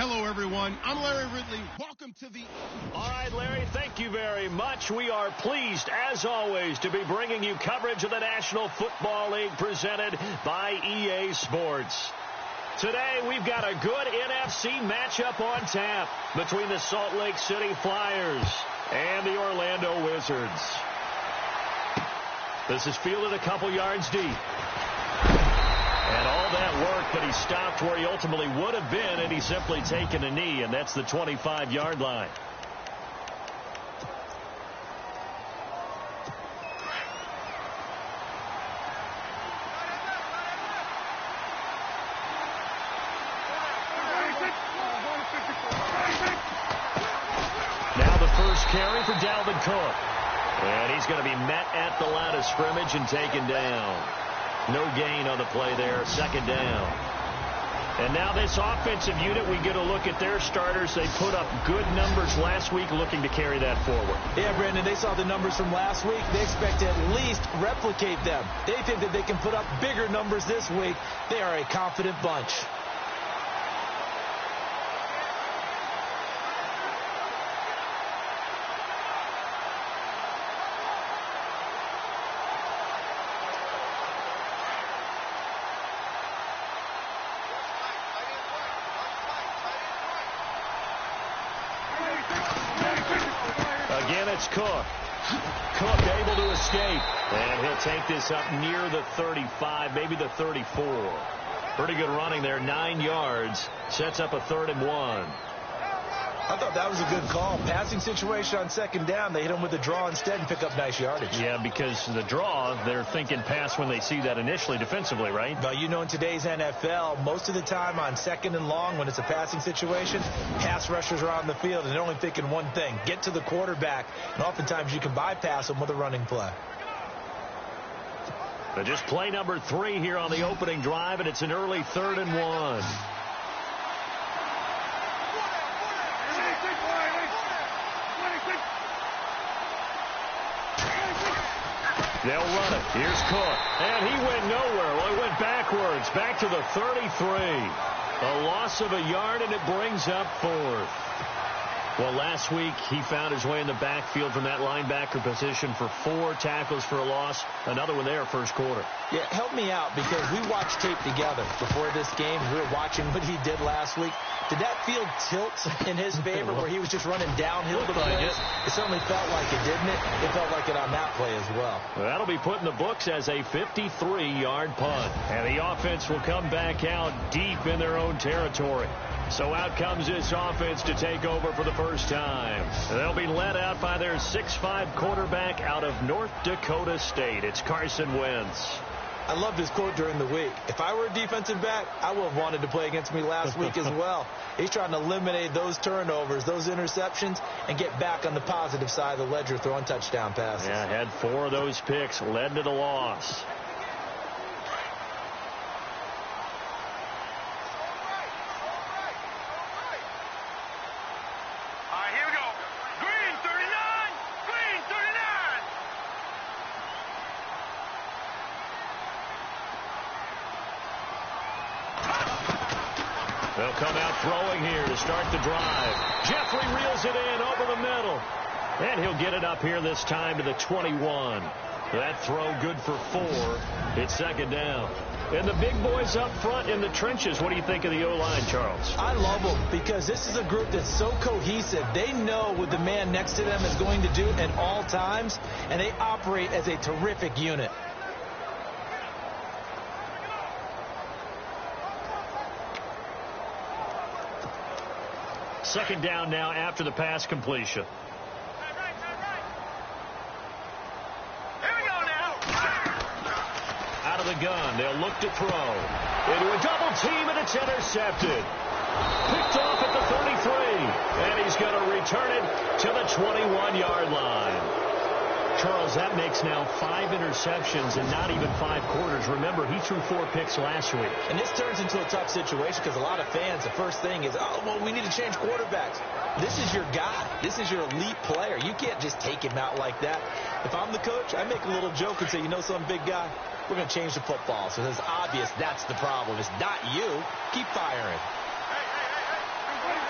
Hello, everyone. I'm Larry Ridley. Welcome to the... All right, Larry, thank you very much. We are pleased, as always, to be bringing you coverage of the National Football League presented by EA Sports. Today, we've got a good NFC matchup on tap between the Salt Lake City Flyers and the Orlando Wizards. This is fielded a couple yards deep. And all that work, but he stopped where he ultimately would have been, and he's simply taken a knee, and that's the 25-yard line. Now the first carry for Dalvin Cook. And he's going to be met at the line of scrimmage and taken down. No gain on the play there, second down. And now this offensive unit, we get a look at their starters. They put up good numbers last week, looking to carry that forward. Yeah, Brandon, they saw the numbers from last week. They expect to at least replicate them. They think that they can put up bigger numbers this week. They are a confident bunch. Again, it's Cook. Cook able to escape. And he'll take this up near the 35, maybe the 34. Pretty good running there, 9 yards. Sets up a 3rd and 1. I thought that was a good call. Passing situation on second down. They hit him with a draw instead and pick up nice yardage. Yeah, because the draw, they're thinking pass when they see that initially defensively, right? But you know, in today's NFL, most of the time on second and long, when it's a passing situation, pass rushers are on the field and they're only thinking one thing: get to the quarterback. And oftentimes you can bypass them with a running play. But just play number 3 here on the opening drive, and it's an early 3rd and 1. They'll run it. Here's Cook. And he went nowhere. Well, he went backwards. Back to the 33. A loss of a yard, and it brings up 4th. Well, last week he found his way in the backfield from that linebacker position for 4 tackles for a loss. Another one there first quarter. Yeah, help me out, because we watched tape together before this game. We were watching what he did last week. Did that field tilt in his favor where he was just running downhill to the plays? It certainly felt like it, didn't it? It felt like it on that play as well. That'll be put in the books as a 53-yard punt. And the offense will come back out deep in their own territory. So out comes this offense to take over for the first time. They'll be led out by their 6'5" quarterback out of North Dakota State. It's Carson Wentz. I love this quote during the week. If I were a defensive back, I would have wanted to play against me last week as well. He's trying to eliminate those turnovers, those interceptions, and get back on the positive side of the ledger throwing touchdown passes. Yeah, had 4 of those picks, led to the loss. They'll come out throwing here to start the drive. Jeffrey reels it in over the middle. And he'll get it up here this time to the 21. That throw good for 4. It's second down. And the big boys up front in the trenches. What do you think of the O-line, Charles? I love them because this is a group that's so cohesive. They know what the man next to them is going to do at all times, and they operate as a terrific unit. Second down now after the pass completion. Here we go now. Out of the gun. They'll look to throw. Into a double team, and it's intercepted. Picked off at the 33. And he's going to return it to the 21-yard line. Charles, that makes now 5 interceptions in not even 5 quarters. Remember, he threw 4 picks last week. And this turns into a tough situation because a lot of fans, the first thing is, oh, well, we need to change quarterbacks. This is your guy. This is your elite player. You can't just take him out like that. If I'm the coach, I make a little joke and say, you know something, big guy? We're going to change the football. So it's obvious that's the problem. It's not you. Keep firing. Hey.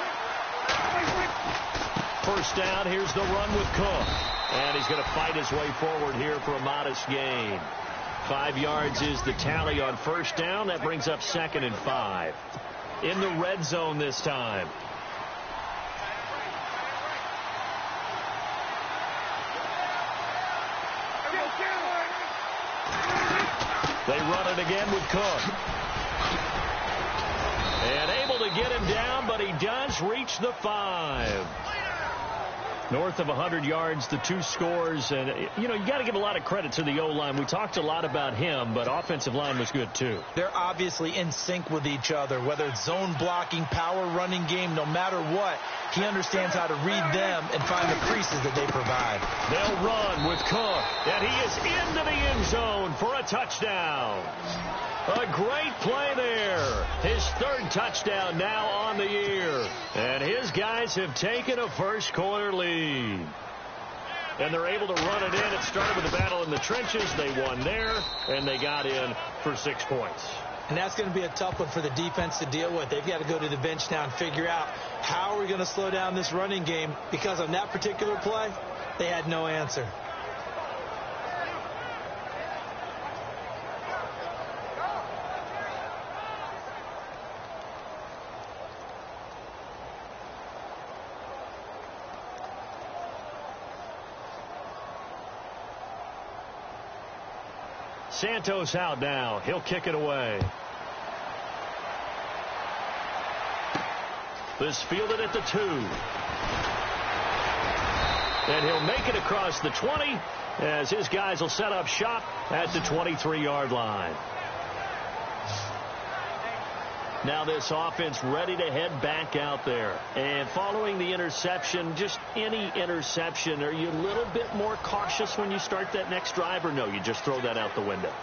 first down. Here's the run with Cook. And he's going to fight his way forward here for a modest gain. 5 yards is the tally on first down. That brings up 2nd and 5. In the red zone this time. They run it again with Cook. And able to get him down, but he does reach the 5. North of 100 yards, the 2 scores. And, you got to give a lot of credit to the O-line. We talked a lot about him, but offensive line was good, too. They're obviously in sync with each other, whether it's zone blocking, power running game, no matter what. He understands how to read them and find the creases that they provide. They'll run with Cook, and he is into the end zone for a touchdown. A great play there. His 3rd touchdown now on the year. And his guys have taken a first-quarter lead. And they're able to run it in. It started with a battle in the trenches. They won there, and they got in for 6 points. And that's going to be a tough one for the defense to deal with. They've got to go to the bench now and figure out how are we going to slow down this running game, because on that particular play, they had no answer. Santos out now. He'll kick it away. This fielded at the 2. And he'll make it across the 20 as his guys will set up shop at the 23-yard line. Now this offense ready to head back out there. And following the interception, just any interception, are you a little bit more cautious when you start that next drive, or no, you just throw that out the window?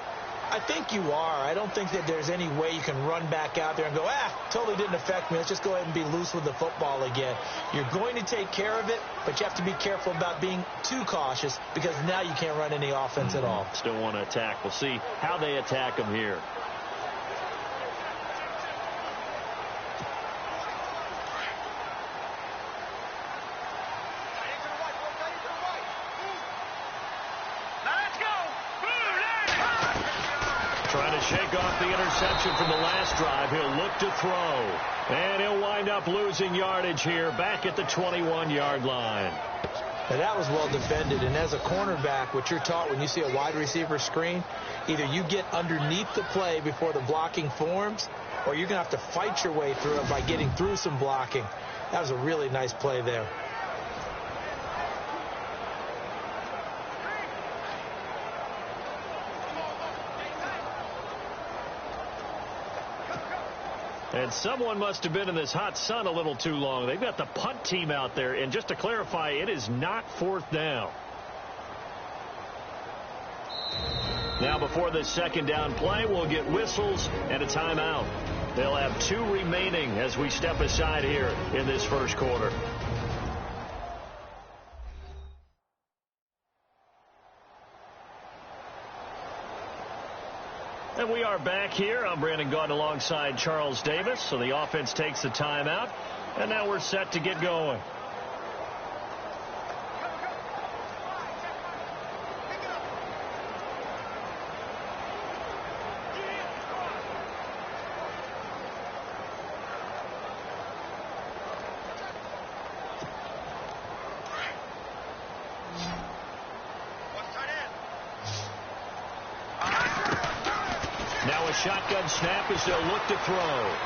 I think you are. I don't think that there's any way you can run back out there and go, totally didn't affect me. Let's just go ahead and be loose with the football again. You're going to take care of it, but you have to be careful about being too cautious, because now you can't run any offense at all. Still want to attack. We'll see how they attack them here. Trying to shake off the interception from the last drive. He'll look to throw. And he'll wind up losing yardage here back at the 21-yard line. Now that was well defended. And as a cornerback, what you're taught when you see a wide receiver screen, either you get underneath the play before the blocking forms, or you're going to have to fight your way through it by getting through some blocking. That was a really nice play there. And someone must have been in this hot sun a little too long. They've got the punt team out there. And just to clarify, it is not 4th down. Now before this 2nd down play, we'll get whistles and a timeout. They'll have 2 remaining as we step aside here in this first quarter. And we are back here. I'm Brandon Gaudin alongside Charles Davis. So the offense takes the timeout, and now we're set to get going. Shotgun snap as they'll look to throw.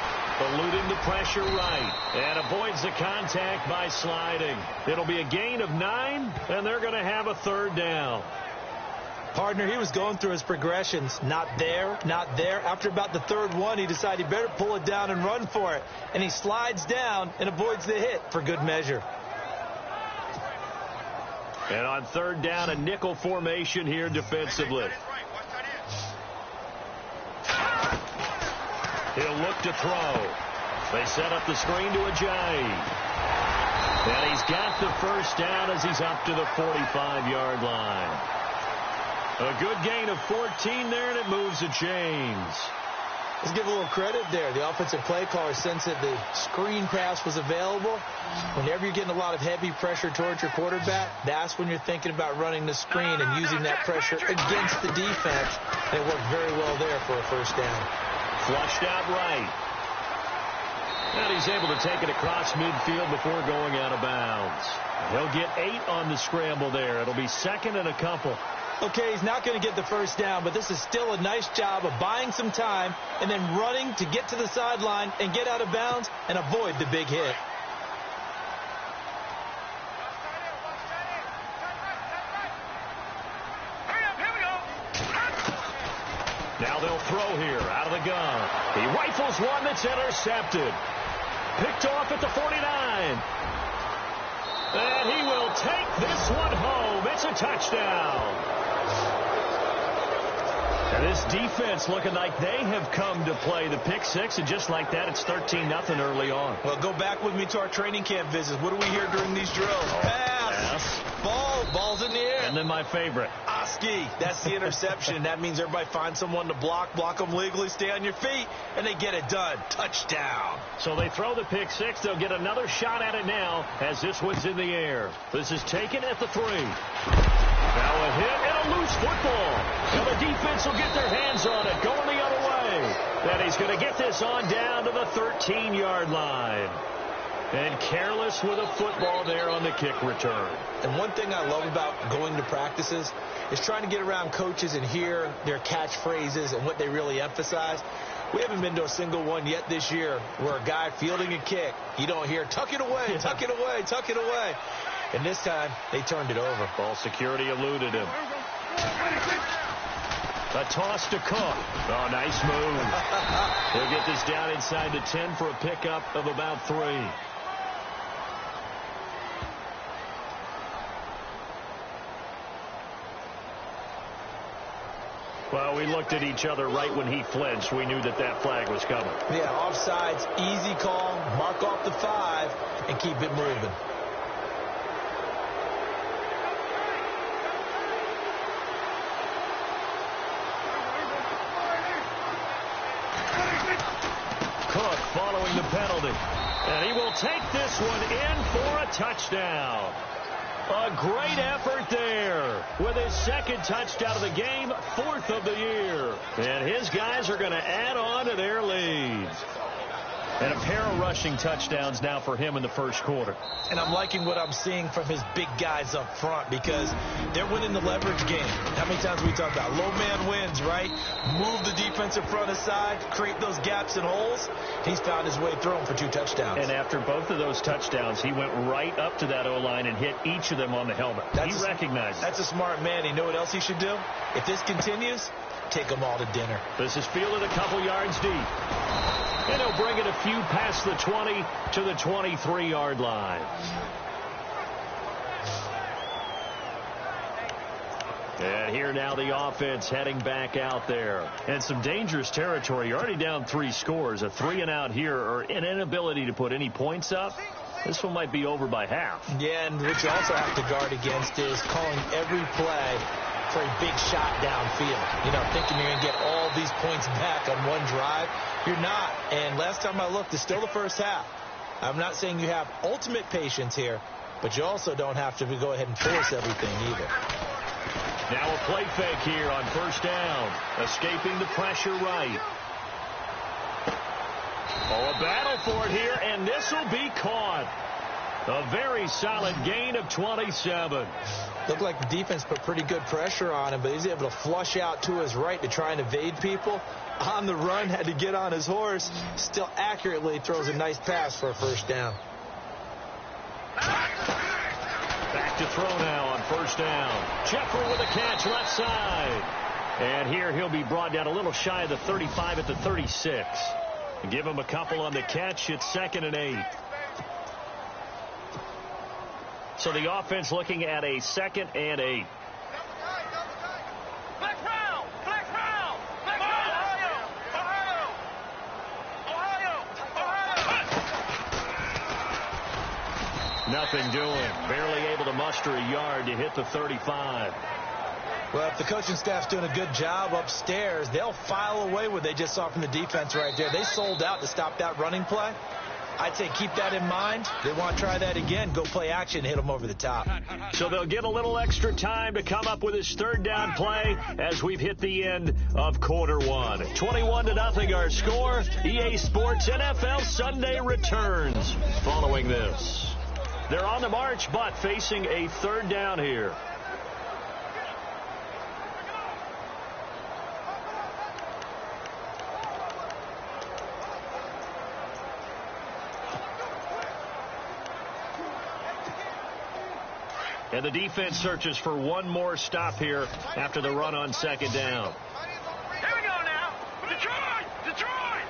Eluding the pressure right. And avoids the contact by sliding. It'll be a gain of 9, and they're going to have a 3rd down. Partner, he was going through his progressions. Not there, not there. After about the 3rd one, he decided he better pull it down and run for it. And he slides down and avoids the hit for good measure. And on 3rd down, a nickel formation here defensively. He'll look to throw. They set up the screen to Ajayi. And he's got the 1st down as he's up to the 45-yard line. A good gain of 14 there, and it moves the chains. Let's give a little credit there. The offensive play caller sensed that the screen pass was available. Whenever you're getting a lot of heavy pressure towards your quarterback, that's when you're thinking about running the screen and using that pressure against the defense. And it worked very well there for a first down. Flushed out right. And he's able to take it across midfield before going out of bounds. He'll get 8 on the scramble there. It'll be second and a couple. Okay, he's not going to get the first down, but this is still a nice job of buying some time and then running to get to the sideline and get out of bounds and avoid the big hit. Now they'll throw here out of the gun. He rifles one that's intercepted. Picked off at the 49. And he will take this one home. It's a touchdown. And this defense looking like they have come to play the pick six, and just like that, it's 13-0 early on. Well, go back with me to our training camp visits. What do we hear during these drills? Pass. Ball's in the air. And then my favorite. Oski. That's the interception. That means everybody finds someone to block them legally, stay on your feet, and they get it done. Touchdown. So they throw the pick six. They'll get another shot at it now as this one's in the air. This is taken at the 3. Now a hit and a loose football. And the defense will get their hands on it, going the other way. Then he's going to get this on down to the 13-yard line. And careless with a football there on the kick return. And one thing I love about going to practices is trying to get around coaches and hear their catchphrases and what they really emphasize. We haven't been to a single one yet this year where a guy fielding a kick, you don't hear, tuck it away, tuck it away, tuck it away. And this time, they turned it over. Ball security eluded him. A toss to Cook. Oh, nice move. He'll get this down inside the 10 for a pickup of about 3. Well, we looked at each other right when he flinched. We knew that that flag was coming. Yeah, offsides, easy call, mark off the 5, and keep it moving. Cook following the penalty. And he will take this one in for a touchdown. A great effort there with his second touchdown of the game, 4th of the year. And his guys are going to add on to their lead. And a pair of rushing touchdowns now for him in the first quarter. And I'm liking what I'm seeing from his big guys up front because they're winning the leverage game. How many times we talk about low man wins, right? Move the defensive front aside, create those gaps and holes. He's found his way through them for 2 touchdowns. And after both of those touchdowns, he went right up to that O-line and hit each of them on the helmet. He recognized it. That's a smart man. You know what else he should do? If this continues, take them all to dinner. This is fielded a couple yards deep. And he'll bring it a few past the 20 to the 23-yard line. And here now the offense heading back out there. And some dangerous territory. You're already down 3 scores. A 3-and-out here or an inability to put any points up. This one might be over by half. Yeah, and what you also have to guard against is calling every play for a big shot downfield. You know, thinking you're going to get all these points back on one drive. You're not. And last time I looked, it's still the first half. I'm not saying you have ultimate patience here, but you also don't have to go ahead and force everything either. Now a play fake here on first down. Escaping the pressure right. Oh, a battle for it here, and this will be caught. A very solid gain of 27. Looked like the defense put pretty good pressure on him, but he's able to flush out to his right to try and evade people. On the run, had to get on his horse. Still accurately throws a nice pass for a first down. Back to throw now on first down. Jeffrey with a catch left side. And here he'll be brought down a little shy of the 35 at the 36. Give him a couple on the catch. It's 2nd and 8. So the offense looking at a 2nd and 8. Nothing doing. Barely able to muster a yard to hit the 35. Well, if the coaching staff's doing a good job upstairs, they'll file away what they just saw from the defense right there. They sold out to stop that running play. I'd say keep that in mind. They want to try that again. Go play action, hit them over the top. So they'll get a little extra time to come up with his third down play as we've hit the end of quarter one. 21-0 our score. EA Sports NFL Sunday returns following this. They're on the march, but facing a third down here. And the defense searches for one more stop here after the run on second down. Here we go now. Detroit! Detroit!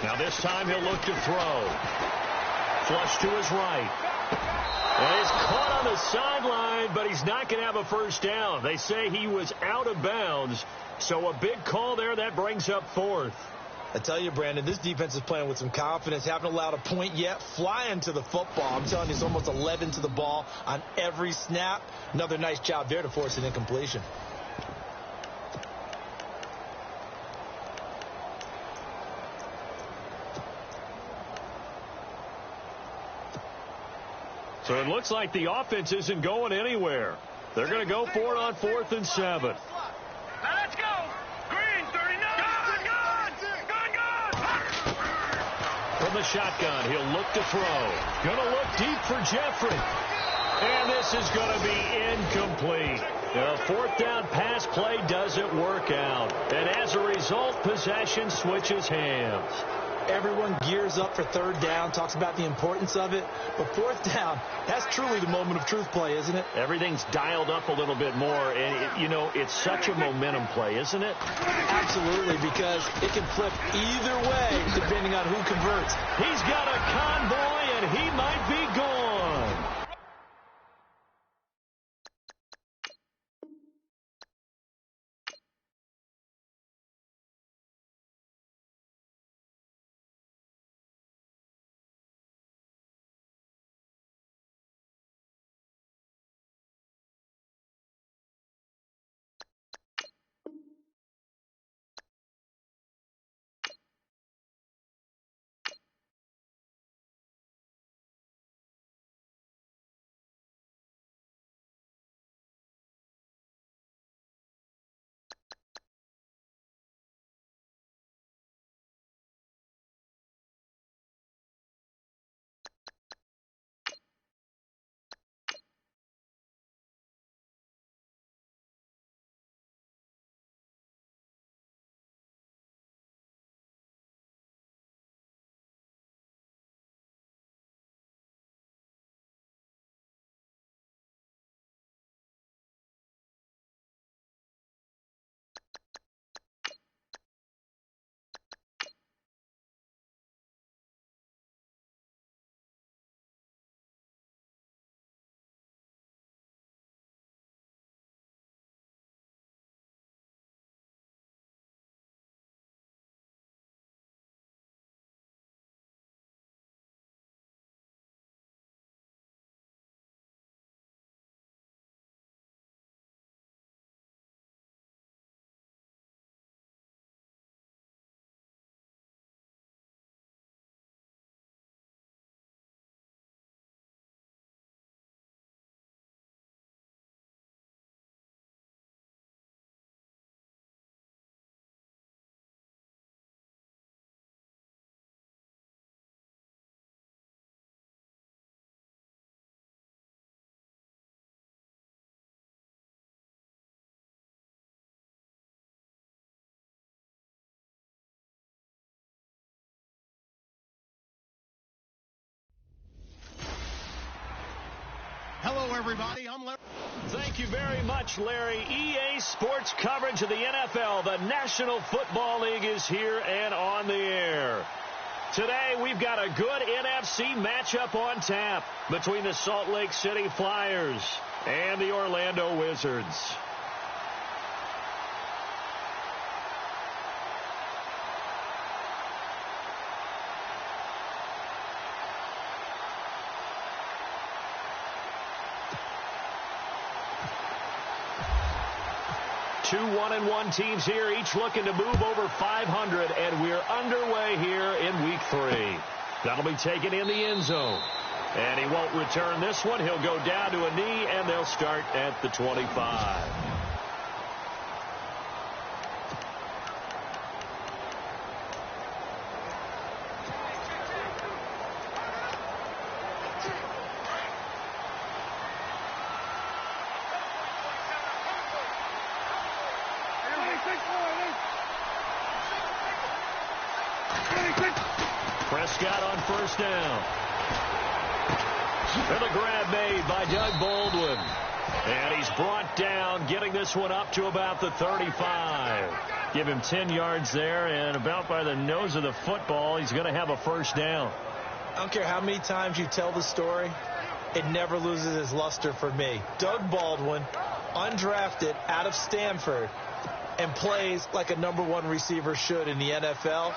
Now this time he'll look to throw. Flush to his right. And he's caught on the sideline, but he's not going to have a first down. They say he was out of bounds. So a big call there. That brings up fourth. I tell you, Brandon, this defense is playing with some confidence. Haven't allowed a point yet. Flying to the football. I'm telling you, it's almost 11 to the ball on every snap. Another nice job there to force an incompletion. So it looks like the offense isn't going anywhere. They're going to go for it on 4th and 7. Now let's go. Green, 39. From the shotgun, he'll look to throw. Going to look deep for Jeffrey. And this is going to be incomplete. The fourth down pass play doesn't work out. And as a result, possession switches hands. Everyone gears up for third down, talks about the importance of it. But fourth down, that's truly the moment of truth play, isn't it? Everything's dialed up a little bit more. And, it's such a momentum play, isn't it? Absolutely, because it can flip either way depending on who converts. He's got a convoy, and he might be gone. Hello, everybody. I'm Larry. Thank you very much, Larry. EA Sports coverage of the NFL. The National Football League is here and on the air. Today, we've got a good NFC matchup on tap between the Salt Lake City Flyers and the Orlando Wizards. Two 1-1 teams here, each looking to move over 500, and we're underway here in week 3. That'll be taken in the end zone. And he won't return this one. He'll go down to a knee, and they'll start at the 25. Prescott on first down. And a grab made by Doug Baldwin. And he's brought down, getting this one up to about the 35. Give him 10 yards there, and about by the nose of the football, he's going to have a first down. I don't care how many times you tell the story, it never loses its luster for me. Doug Baldwin, undrafted out of Stanford, and plays like a #1 receiver should in the NFL.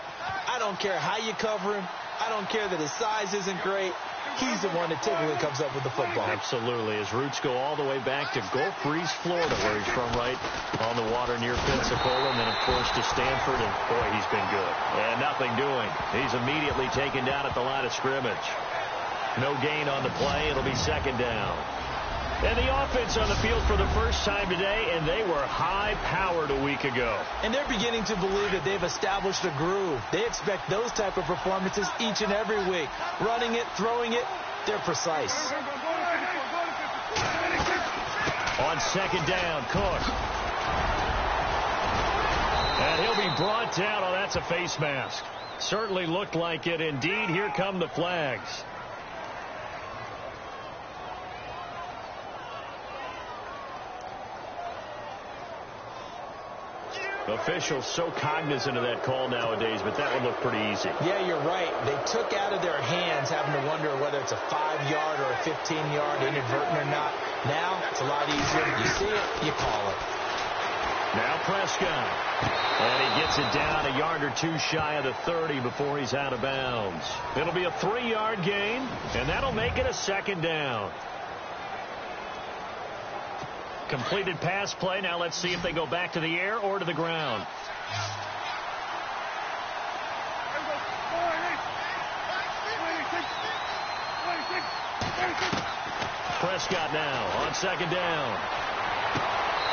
I don't care how you cover him. I don't care that his size isn't great. He's the one that typically comes up with the football. Absolutely. His roots go all the way back to Gulf Breeze, Florida, where he's from, right on the water near Pensacola, and then, of course, to Stanford, and, boy, he's been good. And nothing doing. He's immediately taken down at the line of scrimmage. No gain on the play. It'll be second down. And the offense on the field for the first time today, and they were high-powered a week ago. And they're beginning to believe that they've established a groove. They expect those type of performances each and every week. Running it, throwing it, they're precise. On second down, Cook. And he'll be brought down. Oh, that's a face mask. Certainly looked like it. Indeed, here come the flags. Officials so cognizant of that call nowadays, but that would look pretty easy. Yeah, you're right. They took out of their hands having to wonder whether it's a 5-yard or a 15-yard inadvertent or not. Now, it's a lot easier. You see it, you call it. Now Prescott. And he gets it down a yard or two shy of the 30 before he's out of bounds. It'll be a 3-yard gain, and that'll make it a second down. Completed pass play. Now let's see if they go back to the air or to the ground. Prescott now on second down.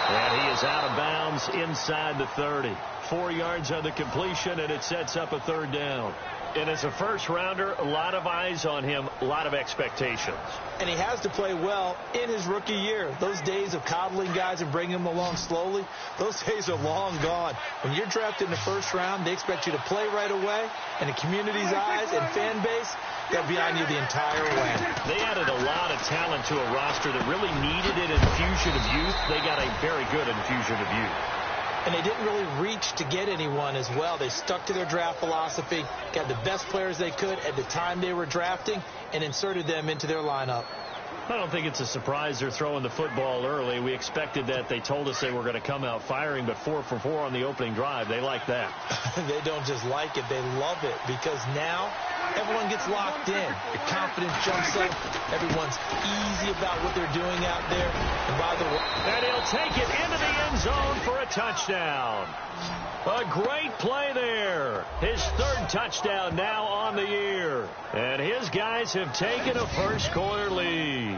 And he is out of bounds inside the 30. 4 yards on the completion, and it sets up a third down. And as a first-rounder, a lot of eyes on him, a lot of expectations. And he has to play well in his rookie year. Those days of coddling guys and bringing them along slowly, those days are long gone. When you're drafted in the first round, they expect you to play right away. And the community's eyes and fan base, they'll be on you the entire way. They added a lot of talent to a roster that really needed an infusion of youth. They got a very good infusion of youth. And they didn't really reach to get anyone as well. They stuck to their draft philosophy, got the best players they could at the time they were drafting, and inserted them into their lineup. I don't think it's a surprise they're throwing the football early. We expected that. They told us they were going to come out firing, but 4 for 4 on the opening drive. They like that. They don't just like it, they love it, because now everyone gets locked in. Your confidence jumps up. Everyone's easy about what they're doing out there. And by the way, and he'll take it into the end zone for a touchdown. A great play there. His third touchdown now on the year. And his guys have taken a first-quarter lead.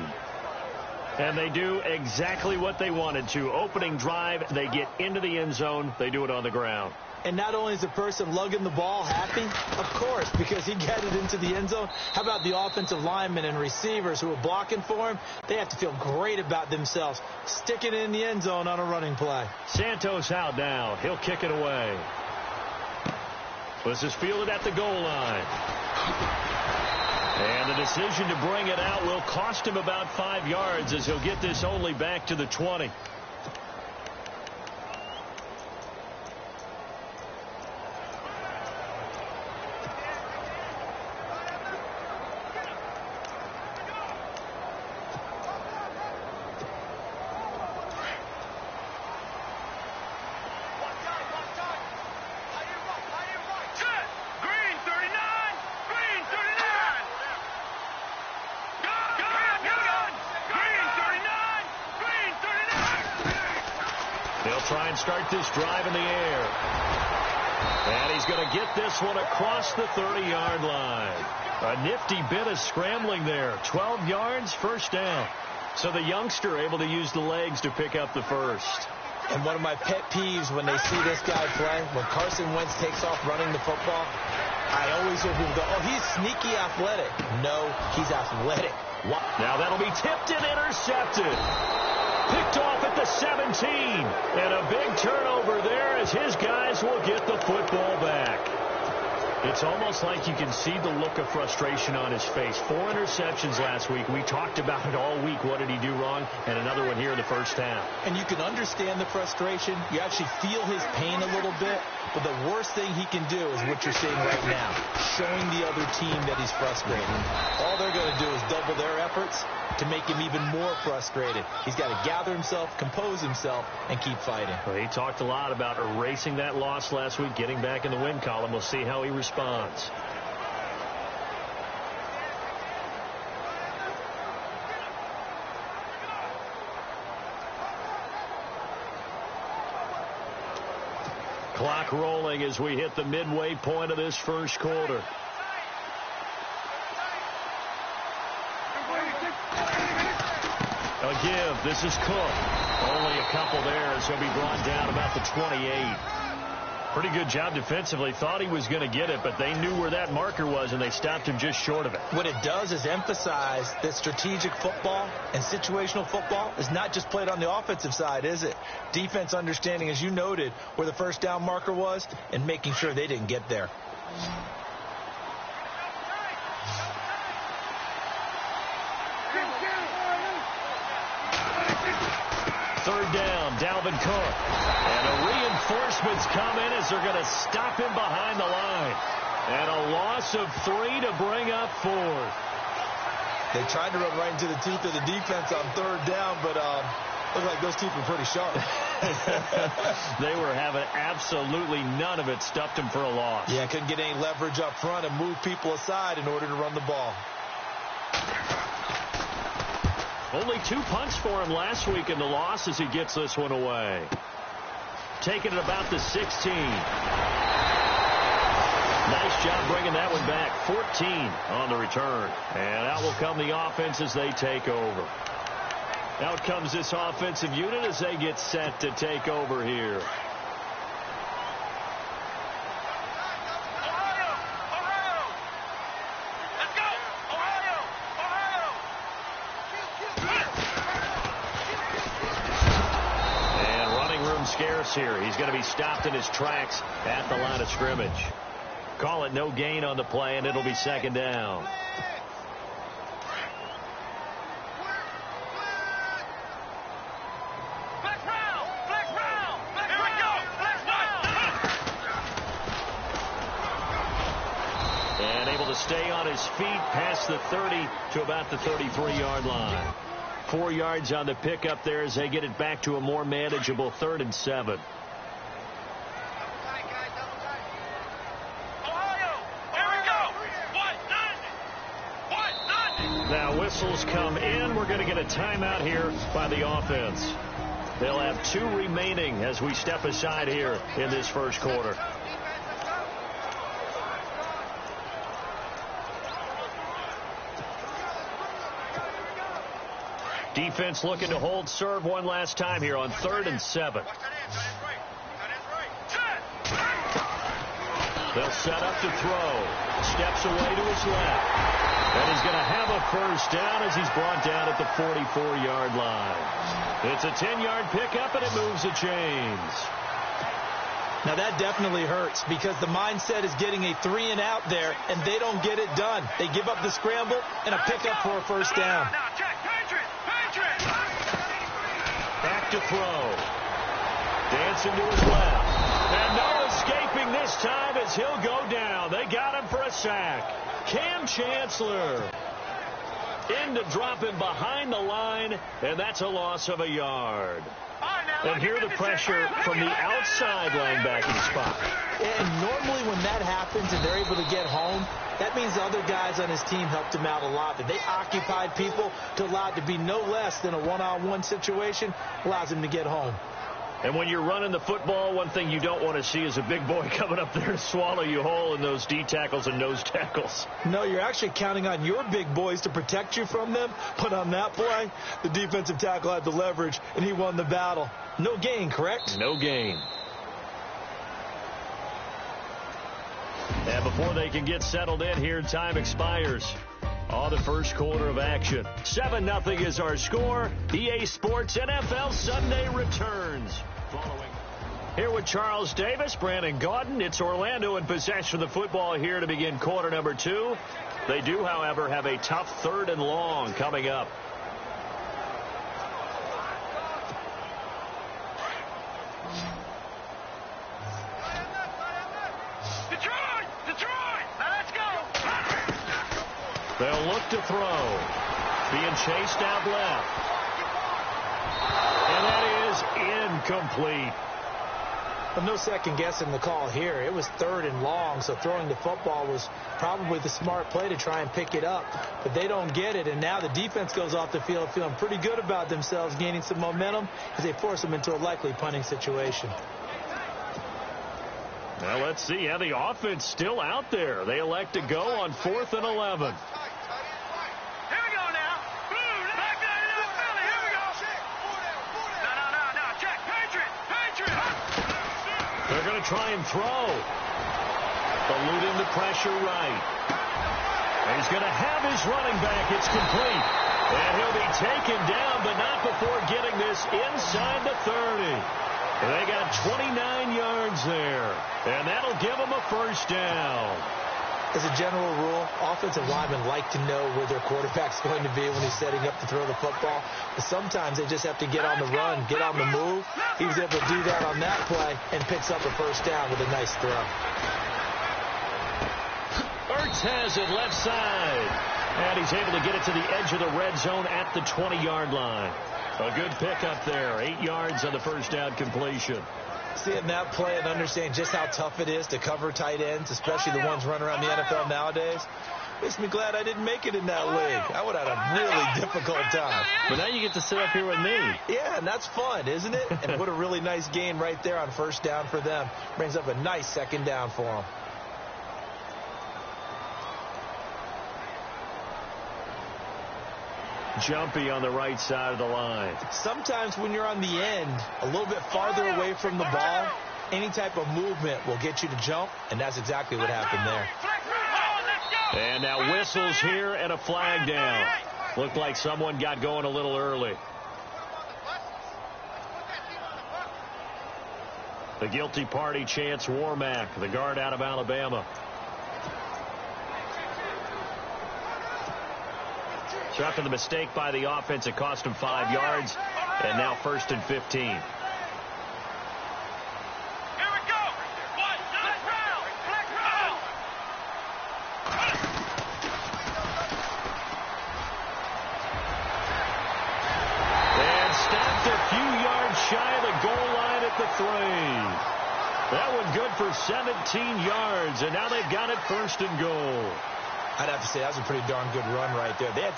And they do exactly what they wanted to. Opening drive, they get into the end zone. They do it on the ground. And not only is the person lugging the ball happy, of course, because he got it into the end zone. How about the offensive linemen and receivers who are blocking for him? They have to feel great about themselves, sticking it in the end zone on a running play. Santos out now. He'll kick it away. This is fielded at the goal line. And the decision to bring it out will cost him about 5 yards as he'll get this only back to the 20. try and start this drive in the air. And he's going to get this one across the 30-yard line. A nifty bit of scrambling there. 12 yards, first down. So the youngster able to use the legs to pick up the first. And one of my pet peeves when they see this guy play, when Carson Wentz takes off running the football, I always hear people go, oh, he's sneaky athletic. No, he's athletic. What? Now that'll be tipped and intercepted. Picked off at the 17. And a big turnover there as his guys will get the football back. It's almost like you can see the look of frustration on his face. 4 interceptions last week. We talked about it all week. What did he do wrong? And another one here in the first half. And you can understand the frustration. You actually feel his pain a little bit. But the worst thing he can do is what you're seeing right now, showing the other team that he's frustrated. All they're going to do is double their efforts to make him even more frustrated. He's got to gather himself, compose himself, and keep fighting. Well, he talked a lot about erasing that loss last week, getting back in the win column. We'll see how he responds. Clock rolling as we hit the midway point of this first quarter. A give. This is Cook. Only a couple there as he'll be brought down about the 28. Pretty good job defensively. Thought he was going to get it, but they knew where that marker was, and they stopped him just short of it. What it does is emphasize that strategic football and situational football is not just played on the offensive side, is it? Defense understanding, as you noted, where the first down marker was and making sure they didn't get there. Third down, Dalvin Cook. And a reinforcements come in as they're going to stop him behind the line. And a loss of 3 to bring up 4. They tried to run right into the teeth of the defense on third down, but looked like those teeth were pretty sharp. They were having absolutely none of it. Stuffed him for a loss. Yeah, couldn't get any leverage up front and move people aside in order to run the ball. Only 2 punts for him last week in the loss as he gets this one away. Taking it about the 16. Nice job bringing that one back. 14 on the return. And out will come the offense as they take over. Out comes this offensive unit as they get set to take over here. Here. He's going to be stopped in his tracks at the line of scrimmage. Call it no gain on the play, and it'll be second down. And able to stay on his feet past the 30 to about the 33-yard line. 4 yards on the pickup there as they get it back to a more manageable 3rd and 7. Now whistles come in. We're going to get a timeout here by the offense. They'll have 2 remaining as we step aside here in this first quarter. Defense looking to hold serve one last time here on 3rd and 7. They'll set up to throw. Steps away to his left. And he's going to have a first down as he's brought down at the 44-yard line. It's a 10-yard pickup, and it moves the chains. Now that definitely hurts because the mindset is getting a 3 and out there, and they don't get it done. They give up the scramble and a pickup for a first down. Back to throw. Dancing to his left. And no escaping this time as he'll go down. They got him for a sack. Cam Chancellor in to drop him behind the line, and that's a loss of a yard. And here the pressure from the outside linebacking spot. And normally when that happens and they're able to get home, that means the other guys on his team helped him out a lot. That they occupied people to allow it to be no less than a one-on-one situation, allows him to get home. And when you're running the football, one thing you don't want to see is a big boy coming up there to swallow you whole in those D tackles and nose tackles. No, you're actually counting on your big boys to protect you from them. But on that play, the defensive tackle had the leverage, and he won the battle. No gain, correct? No gain. And before they can get settled in here, time expires on the first quarter of action. 7-0 is our score. EA Sports NFL Sunday returns. Following here with Charles Davis, Brandon Gaudin. It's Orlando in possession of the football here to begin quarter number 2. They do, however, have a tough 3rd and long coming up. They'll look to throw. Being chased out left. And that is incomplete. Well, no second guessing the call here. It was 3rd and long, so throwing the football was probably the smart play to try and pick it up. But they don't get it, and now the defense goes off the field feeling pretty good about themselves, gaining some momentum as they force them into a likely punting situation. Now let's see how the offense still out there. They elect to go on 4th and 11. They're going to try and throw. Eluding the pressure right. And he's going to have his running back. It's complete. And he'll be taken down, but not before getting this inside the 30. They got 29 yards there. And that'll give them a first down. As a general rule, offensive linemen like to know where their quarterback's going to be when he's setting up to throw the football. But sometimes they just have to get on the run, get on the move. He was able to do that on that play and picks up a first down with a nice throw. Ertz has it left side. And he's able to get it to the edge of the red zone at the 20-yard line. A good pickup there. 8 yards on the first down completion. Seeing that play and understanding just how tough it is to cover tight ends, especially the ones running around the NFL nowadays, makes me glad I didn't make it in that league. I would have had a really difficult time. But now you get to sit up here with me. Yeah, and that's fun, isn't it? And what a really nice gain right there on first down for them. Brings up a nice second down for them. Jumpy on the right side of the line. Sometimes when you're on the end, a little bit farther away from the ball, any type of movement will get you to jump, and that's exactly what happened there. And now whistles here and a flag down. Looked like someone got going a little early. The guilty party Chance Warmack, the guard out of Alabama. So after the mistake by the offense, it cost him 5 yards. And now 1st and 15. Here we go. Flag round. And stopped a few yards shy of the goal line at the 3. That one good for 17 yards. And now they've got it 1st and goal. I'd have to say that was a pretty darn good run right there. They had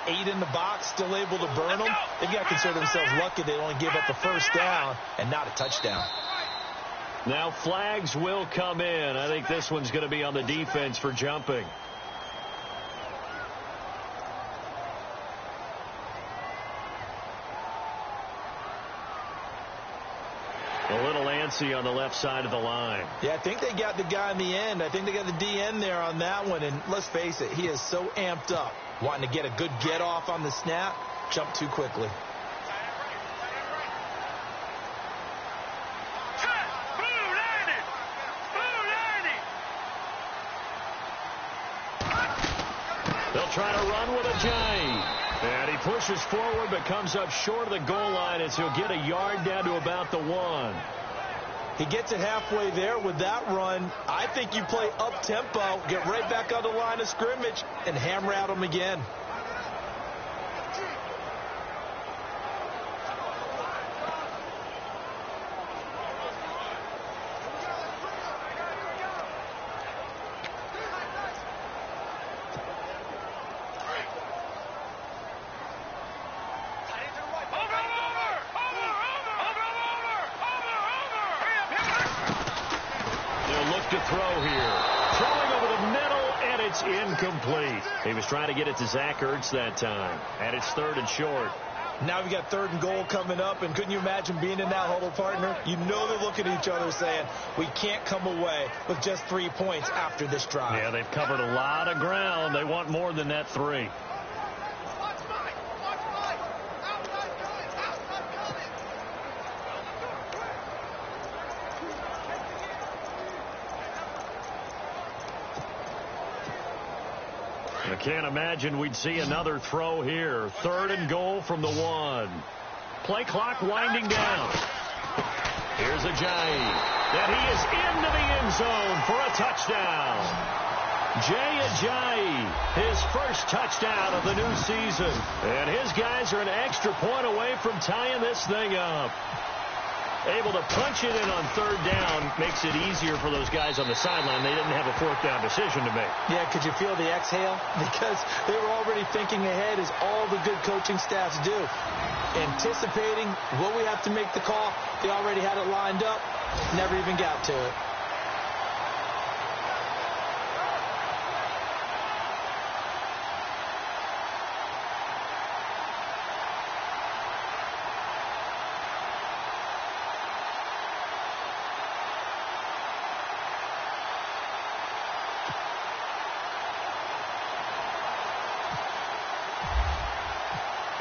8 in the box, still able to burn them. They've got to consider themselves lucky they only gave up a first down and not a touchdown. Now flags will come in. I think this one's going to be on the defense for jumping. A little antsy on the left side of the line. Yeah, I think they got the guy in the end. I think they got the DN there on that one. And let's face it, he is so amped up, wanting to get a good get off on the snap, jump too quickly. They'll try to run with a J. And he pushes forward but comes up short of the goal line as he'll get a yard down to about the 1. He gets it halfway there with that run. I think you play up-tempo, get right back on the line of scrimmage, and hammer at him again. to throw here. Throwing over the middle, and it's incomplete. He was trying to get it to Zach Ertz that time. And it's 3rd and short. Now we got 3rd and goal coming up, and couldn't you imagine being in that huddle, partner? You know they're looking at each other saying, we can't come away with just 3 points after this drive. Yeah, they've covered a lot of ground. They want more than that 3. I can't imagine we'd see another throw here. 3rd and goal from the 1. Play clock winding down. Here's Ajayi. And he is into the end zone for a touchdown. Jay Ajayi, his first touchdown of the new season. And his guys are an extra point away from tying this thing up. Able to punch it in on 3rd down makes it easier for those guys on the sideline. They didn't have a 4th down decision to make. Yeah, could you feel the exhale? Because they were already thinking ahead, as all the good coaching staffs do. Anticipating what we have to make the call. They already had it lined up. Never even got to it.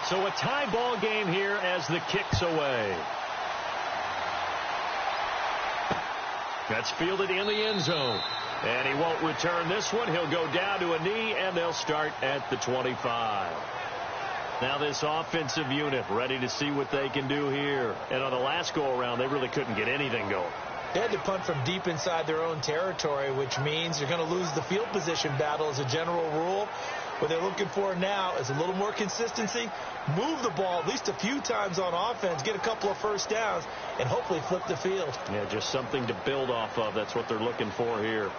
So a tie ball game here as the kick's away. That's fielded in the end zone. And he won't return this one. He'll go down to a knee, and they'll start at the 25. Now this offensive unit ready to see what they can do here. And on the last go-around, they really couldn't get anything going. They had to punt from deep inside their own territory, which means you're going to lose the field position battle as a general rule. What they're looking for now is a little more consistency, move the ball at least a few times on offense, get a couple of first downs, and hopefully flip the field. Yeah, just something to build off of. That's what they're looking for here.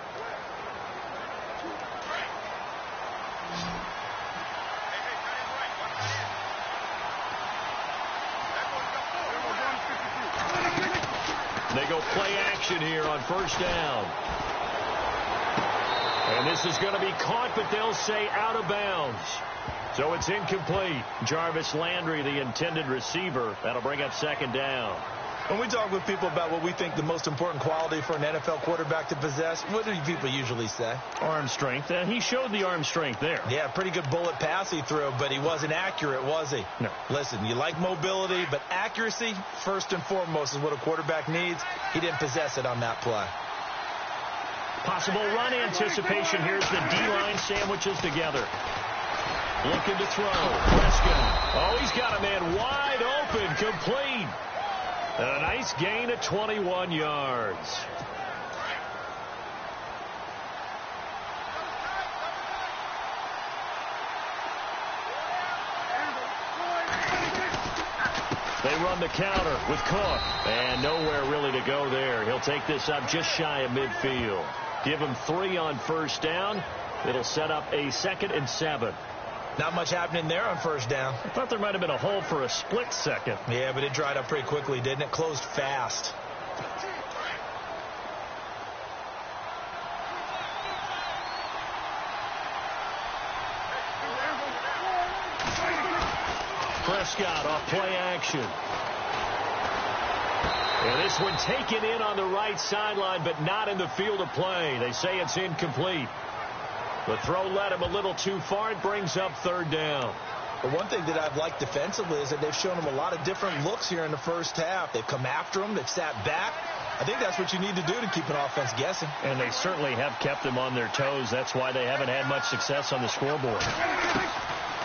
They go play action here on 1st down. And this is going to be caught, but they'll say out of bounds. So it's incomplete. Jarvis Landry, the intended receiver. That'll bring up 2nd down. When we talk with people about what we think the most important quality for an NFL quarterback to possess, what do people usually say? Arm strength. And he showed the arm strength there. Yeah, pretty good bullet pass he threw, but he wasn't accurate, was he? No. Listen, you like mobility, but accuracy, first and foremost, is what a quarterback needs. He didn't possess it on that play. Possible run anticipation. Here's the D-line sandwiches together. Looking to throw. Prescott. Oh, he's got a man wide open. Complete. A nice gain of 21 yards. They run the counter with Cook. And nowhere really to go there. He'll take this up just shy of midfield. Give him 3 on 1st down. It'll set up a 2nd and 7. Not much happening there on 1st down. I thought there might have been a hole for a split second. Yeah, but it dried up pretty quickly, didn't it? Closed fast. Prescott off play action. And this one taken in on the right sideline, but not in the field of play. They say it's incomplete. The throw led him a little too far. It brings up 3rd down. But one thing that I've liked defensively is that they've shown him a lot of different looks here in the 1st half. They've come after him. They've sat back. I think that's what you need to do to keep an offense guessing. And they certainly have kept them on their toes. That's why they haven't had much success on the scoreboard.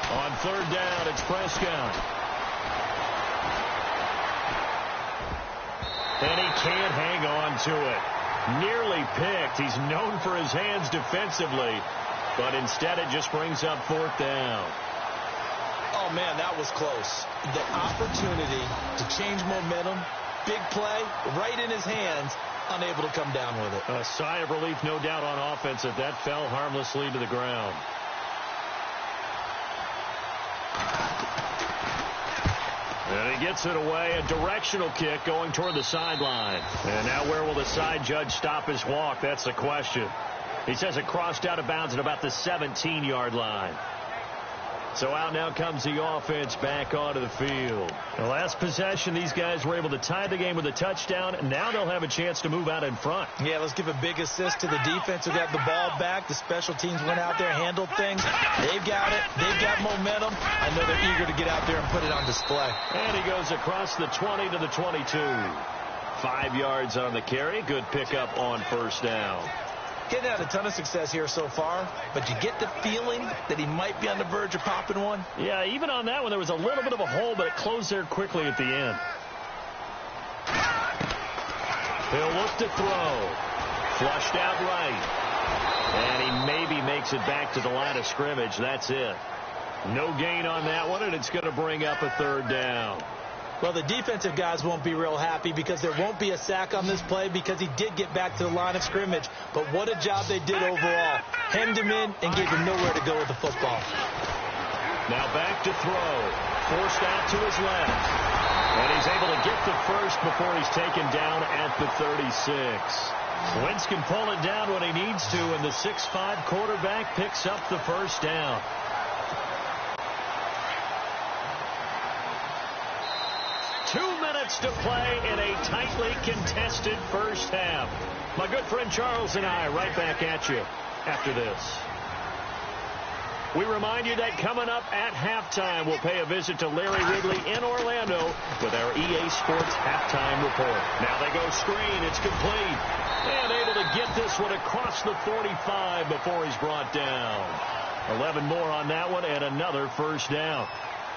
On 3rd down, it's Prescott. And he can't hang on to it. Nearly picked. He's known for his hands defensively, but instead it just brings up 4th down. Oh, man, that was close. The opportunity to change momentum, big play, right in his hands, unable to come down with it. A sigh of relief, no doubt, on offense that that fell harmlessly to the ground. And he gets it away, a directional kick going toward the sideline. And now where will the side judge stop his walk? That's the question. He says it crossed out of bounds at about the 17-yard line. So out now comes the offense back onto the field. The last possession, these guys were able to tie the game with a touchdown. Now they'll have a chance to move out in front. Yeah, let's give a big assist to the defense who got the ball back. The special teams went out there, handled things. They've got it. They've got momentum. I know they're eager to get out there and put it on display. And he goes across the 20 to the 22. 5 yards on the carry. Good pickup on first down. Getting had a ton of success here so far, but you get the feeling that he might be on the verge of popping one. Yeah, even on that one, there was a little bit of a hole, but it closed there quickly at the end. He'll look to throw. Flushed out right. And he maybe makes it back to the line of scrimmage. That's it. No gain on that one, and it's going to bring up a third down. Well, the defensive guys won't be real happy because there won't be a sack on this play because he did get back to the line of scrimmage. But what a job they did overall. Hemmed him in and gave him nowhere to go with the football. Now back to throw. Forced out to his left. And he's able to get the first before he's taken down at the 36. Wentz can pull it down when he needs to, and the 6'5" quarterback picks up the first down. To play in a tightly contested first half. My good friend Charles and I right back at you after this. We remind you that coming up at halftime, we'll pay a visit to Larry Ridley in Orlando with our EA Sports halftime report. Now they go screen. It's complete. And able to get this one across the 45 before he's brought down. 11 more on that one and another first down.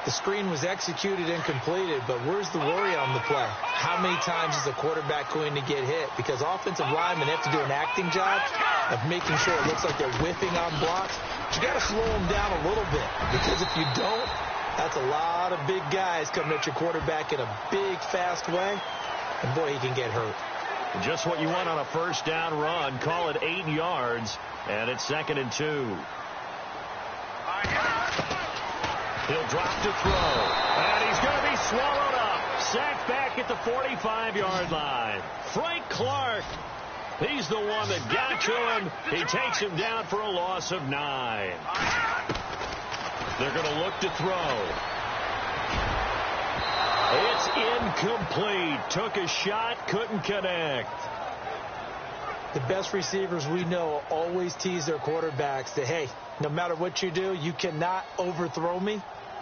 The screen was executed and completed, but where's the worry on the play? How many times is the quarterback going to get hit? Because offensive linemen have to do an acting job of making sure it looks like they're whiffing on blocks. But you got to slow them down a little bit, because if you don't, that's a lot of big guys coming at your quarterback in a big, fast way, and boy, he can get hurt. Just what you want on a first down run. Call it 8 yards, and it's 2nd and 2. He'll drop to throw, and he's going to be swallowed up. Sacked back at the 45-yard line. Frank Clark, he's the one that got to him. He takes him down for a loss of 9. They're going to look to throw. It's incomplete. Took a shot, couldn't connect. The best receivers we know always tease their quarterbacks that, hey, no matter what you do, you cannot overthrow me.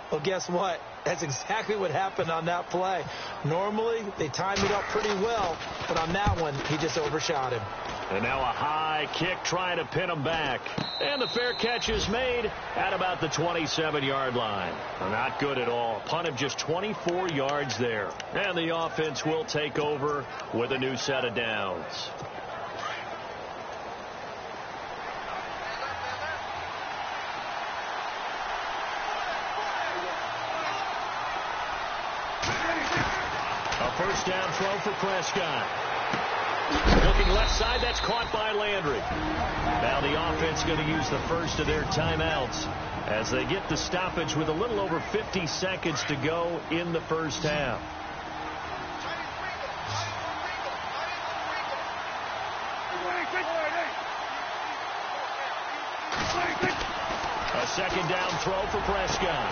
Well, guess what? That's exactly what happened on that play. Normally, they time it up pretty well, but on that one, he just overshot him. And now a high kick trying to pin him back. And the fair catch is made at about the 27-yard line. Not good at all. Punt of just 24 yards there. And the offense will take over with a new set of downs. First down throw for Prescott. Looking left side, that's caught by Landry. Now the offense going to use the first of their timeouts as they get the stoppage with a little over 50 seconds to go in the first half. A second down throw for Prescott.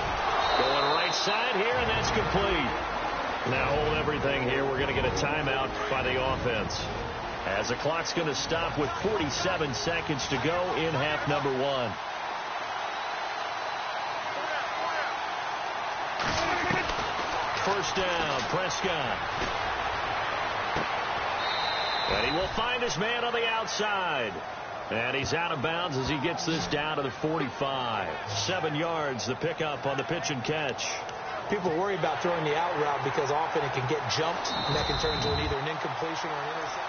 Going right side here, and that's complete. Now hold everything here. We're going to get a timeout by the offense, as the clock's going to stop with 47 seconds to go in half number 1. First down, Prescott. And he will find his man on the outside. And he's out of bounds as he gets this down to the 45. 7 yards, the pickup on the pitch and catch. People worry about throwing the out route because often it can get jumped, and that can turn into either an incompletion or an interception.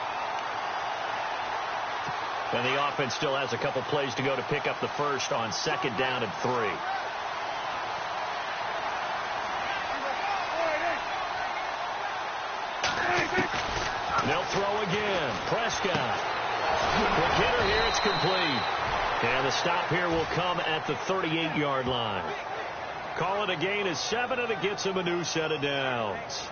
And the offense still has a couple plays to go to pick up the first on 2nd down and 3. They'll throw again. Prescott. Quick hitter here. It's complete. And the stop here will come at the 38-yard line. Call it a gain of 7, and it gets him a new set of downs.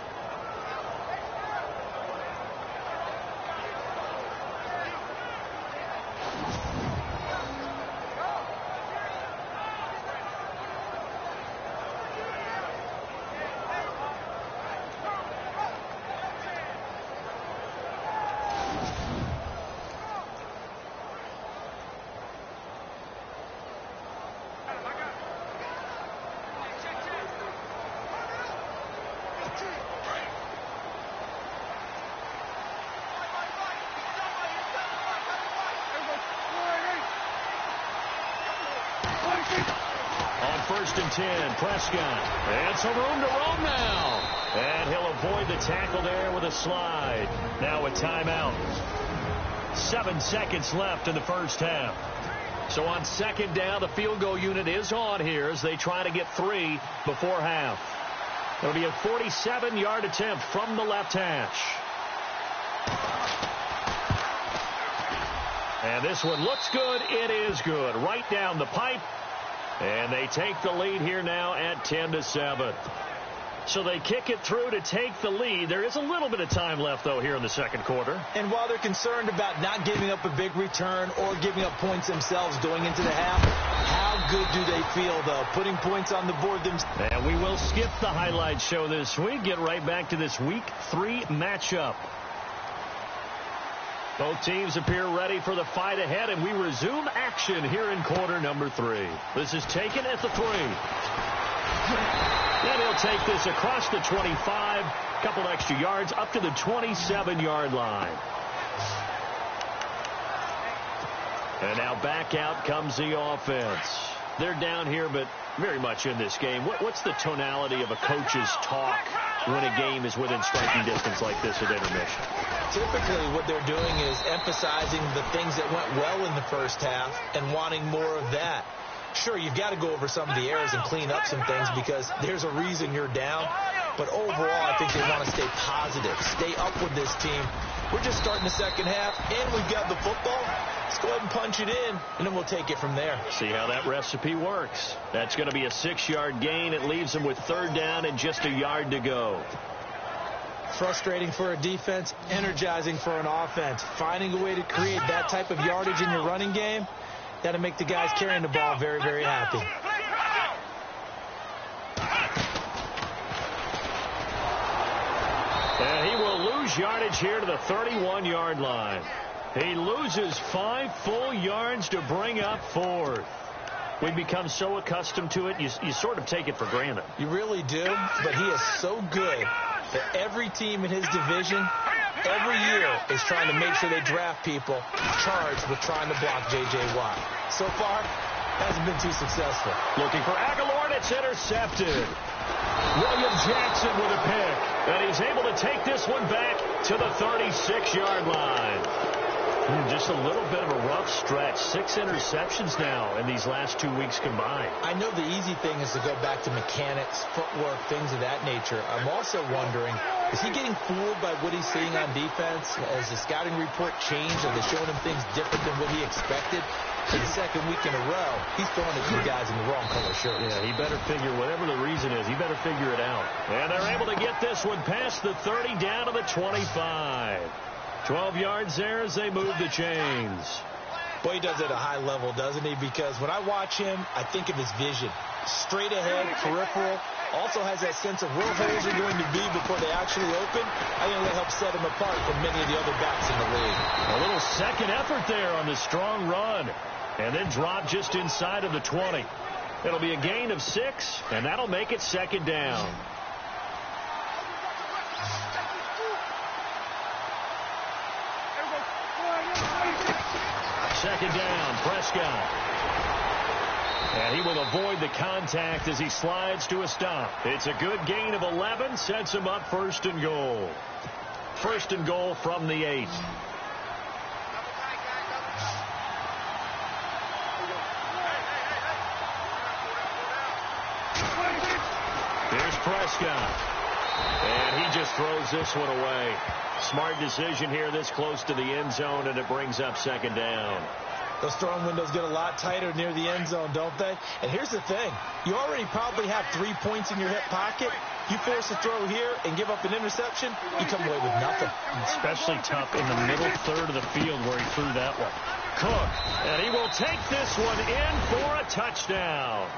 On 1st and 10, Prescott. And some room to roam now. And he'll avoid the tackle there with a slide. Now a timeout. 7 seconds left in the first half. So on 2nd down, the field goal unit is on here as they try to get 3 before half. It'll be a 47-yard attempt from the left hash. And this one looks good. It is good. Right down the pipe. And they take the lead here now at 10-7. So they kick it through to take the lead. There is a little bit of time left, though, here in the second quarter. And while they're concerned about not giving up a big return or giving up points themselves going into the half, how good do they feel, though, putting points on the board themselves? And we will skip the highlight show this week. Get right back to this Week 3 matchup. Both teams appear ready for the fight ahead, and we resume action here in quarter number 3. This is taken at the 3. And he'll take this across the 25, a couple extra yards, up to the 27-yard line. And now back out comes the offense. They're down here, but very much in this game. What's the tonality of a coach's talk when a game is within striking distance like this at intermission? Typically what they're doing is emphasizing the things that went well in the first half and wanting more of that. Sure, you've got to go over some of the errors and clean up some things because there's a reason you're down. But overall, I think they want to stay positive, stay up with this team. We're just starting the second half, and we've got the football. Let's go ahead and punch it in, and then we'll take it from there. See how that recipe works. That's going to be a 6-yard gain. It leaves them with 3rd down and just a yard to go. Frustrating for a defense, energizing for an offense. Finding a way to create that type of yardage in your running game, that'll make the guys carrying the ball very, very happy. And he will lose yardage here to the 31-yard line. He loses 5 full yards to bring up 4th. We've become so accustomed to it, you sort of take it for granted. You really do, but he is so good that every team in his division, every year, is trying to make sure they draft people charged with trying to block J.J. Watt. So far, hasn't been too successful. Looking for Aguilar, and it's intercepted. William Jackson with a pick, and he's able to take this one back to the 36-yard line. Just a little bit of a rough stretch. 6 interceptions now in these last 2 weeks combined. I know the easy thing is to go back to mechanics, footwork, things of that nature. I'm also wondering, is he getting fooled by what he's seeing on defense? Has the scouting report changed? Are they showing him things different than what he expected? For the second week in a row, he's throwing at 2 guys in the wrong color shirts. Yeah, he better figure, whatever the reason is, he better figure it out. And they're able to get this one past the 30 down to the 25. 12 yards there as they move the chains. Boy, he does it at a high level, doesn't he? Because when I watch him, I think of his vision. Straight ahead, peripheral. Also has that sense of where holes are going to be before they actually open. I think that helps set him apart from many of the other backs in the league. A little second effort there on the strong run. And then drop just inside of the 20. It'll be a gain of 6, and that'll make it 2nd down. Second down, Prescott. And he will avoid the contact as he slides to a stop. It's a good gain of 11, sets him up 1st and goal. 1st and goal from the 8. Here's Prescott. And he just throws this one away. Smart decision here this close to the end zone, and it brings up 2nd down. Those throwing windows get a lot tighter near the end zone, don't they? And here's the thing. You already probably have 3 points in your hip pocket. You force a throw here and give up an interception, you come away with nothing. Especially tough in the middle third of the field where he threw that one. Cook, and he will take this one in for a touchdown.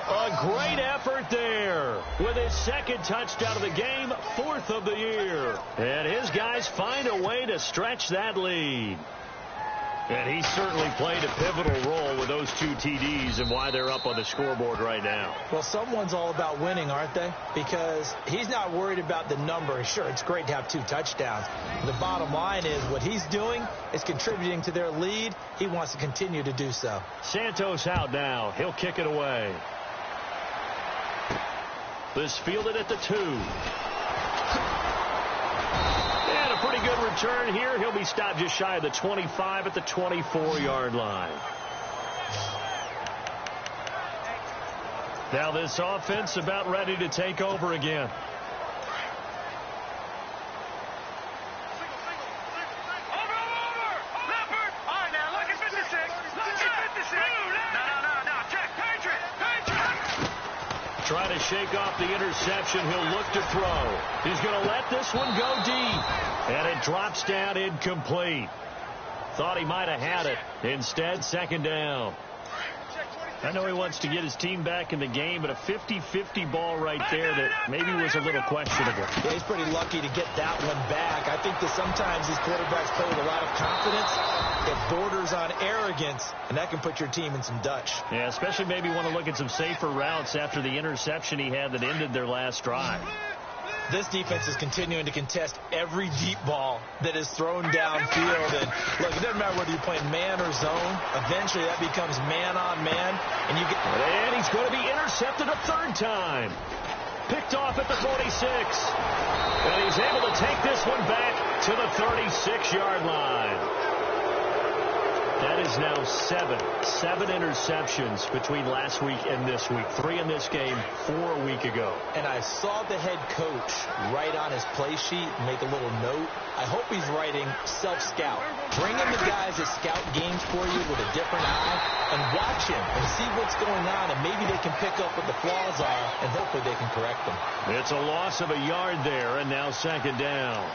A great effort there with his second touchdown of the game, 4th of the year. And his guys find a way to stretch that lead. And he certainly played a pivotal role with those 2 TDs and why they're up on the scoreboard right now. Well, someone's all about winning, aren't they? Because he's not worried about the number. Sure, it's great to have 2 touchdowns. The bottom line is what he's doing is contributing to their lead. He wants to continue to do so. Santos out now. He'll kick it away. This fielded at the 2. And a pretty good return here. He'll be stopped just shy of the 25 at the 24-yard line. Now this offense about ready to take over again. Trying to shake off the interception. He'll look to throw. He's going to let this one go deep. And it drops down incomplete. Thought he might have had it. Instead, second down. I know he wants to get his team back in the game, but a 50-50 ball right there that maybe was a little questionable. Yeah, he's pretty lucky to get that one back. I think that sometimes these quarterbacks play with a lot of confidence. It borders on arrogance, and that can put your team in some Dutch. Yeah, especially maybe want to look at some safer routes after the interception he had that ended their last drive. This defense is continuing to contest every deep ball that is thrown downfield. And look, it doesn't matter whether you're playing man or zone. Eventually, that becomes man on man. And he's going to be intercepted a 3rd time. Picked off at the 46. And he's able to take this one back to the 36-yard line. That is now 7 interceptions between last week and this week. 3 in this game, 4 a week ago. And I saw the head coach write on his play sheet, make a little note. I hope he's writing self-scout. Bring in the guys that scout games for you with a different eye and watch him and see what's going on, and maybe they can pick up what the flaws are, and hopefully they can correct them. It's a loss of a yard there, and now second down.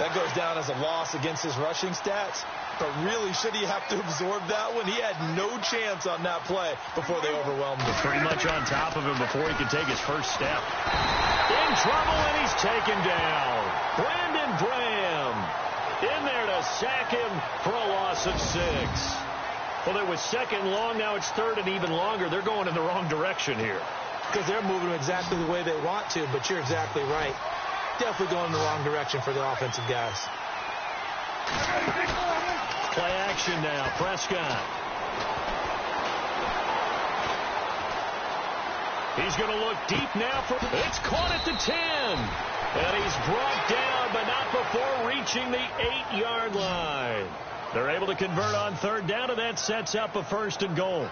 That goes down as a loss against his rushing stats. But really, should he have to absorb that one? He had no chance on that play before they overwhelmed him. Pretty much on top of him before he could take his first step. In trouble, and he's taken down. Brandon Graham in there to sack him for a loss of 6. Well, it was 2nd and long. Now it's 3rd and even longer. They're going in the wrong direction here. Because they're moving exactly the way they want to, but you're exactly right. Definitely going in the wrong direction for the offensive guys. Play action now. Prescott. He's going to look deep now. It's caught at the 10. And he's brought down, but not before reaching the 8-yard line. They're able to convert on 3rd down, and that sets up a 1st and goal.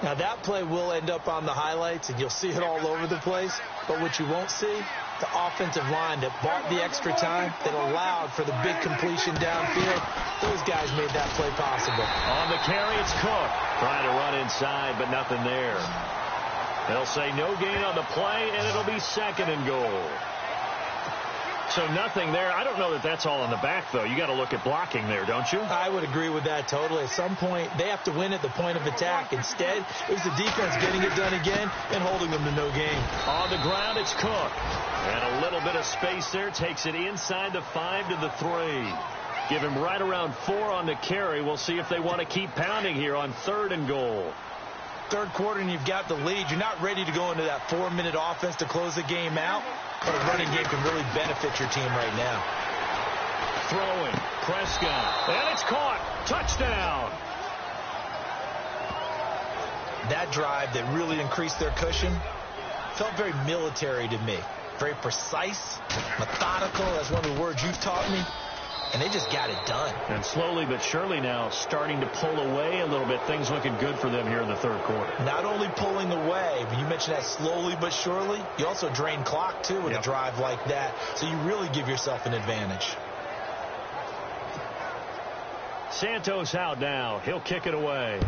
Now, that play will end up on the highlights, and you'll see it all over the place. But what you won't see, the offensive line that bought the extra time, that allowed for the big completion downfield. Those guys made that play possible. On the carry, it's Cook. Trying to run inside, but nothing there. They'll say no gain on the play, and it'll be 2nd and goal. So nothing there. I don't know that that's all in the back, though. You got to look at blocking there, don't you? I would agree with that totally. At some point, they have to win at the point of attack. Instead, it was the defense getting it done again and holding them to no gain. On the ground, it's Cook. And a little bit of space there. Takes it inside the 5 to the 3. Give him right around 4 on the carry. We'll see if they want to keep pounding here on 3rd and goal. 3rd quarter and you've got the lead. You're not ready to go into that 4-minute offense to close the game out. But a running game can really benefit your team right now. Throwing. Prescott. And it's caught. Touchdown. That drive that really increased their cushion felt very military to me. Very precise, methodical. That's one of the words you've taught me. And they just got it done. And slowly but surely now starting to pull away a little bit. Things looking good for them here in the 3rd quarter. Not only pulling away, but you mentioned that slowly but surely. You also drain clock, too, with a drive like that. So you really give yourself an advantage. Santos out now. He'll kick it away.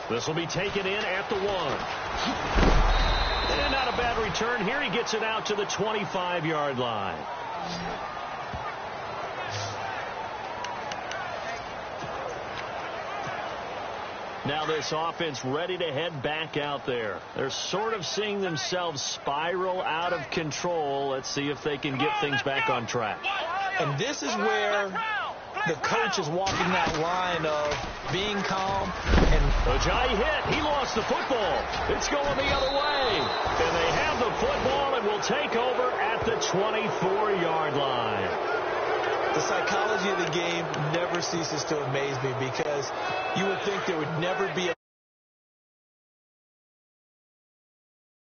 This will be taken in at the 1. And not a bad return here. He gets it out to the 25-yard line. Now this offense ready to head back out there. They're sort of seeing themselves spiral out of control. Let's see if they can get things back on track. And this is where the coach is walking that line of being calm. And Ajayi hit. He lost the football. It's going the other way. And they have the football and will take over at the 24-yard line. The psychology of the game never ceases to amaze me because you would think there would never be a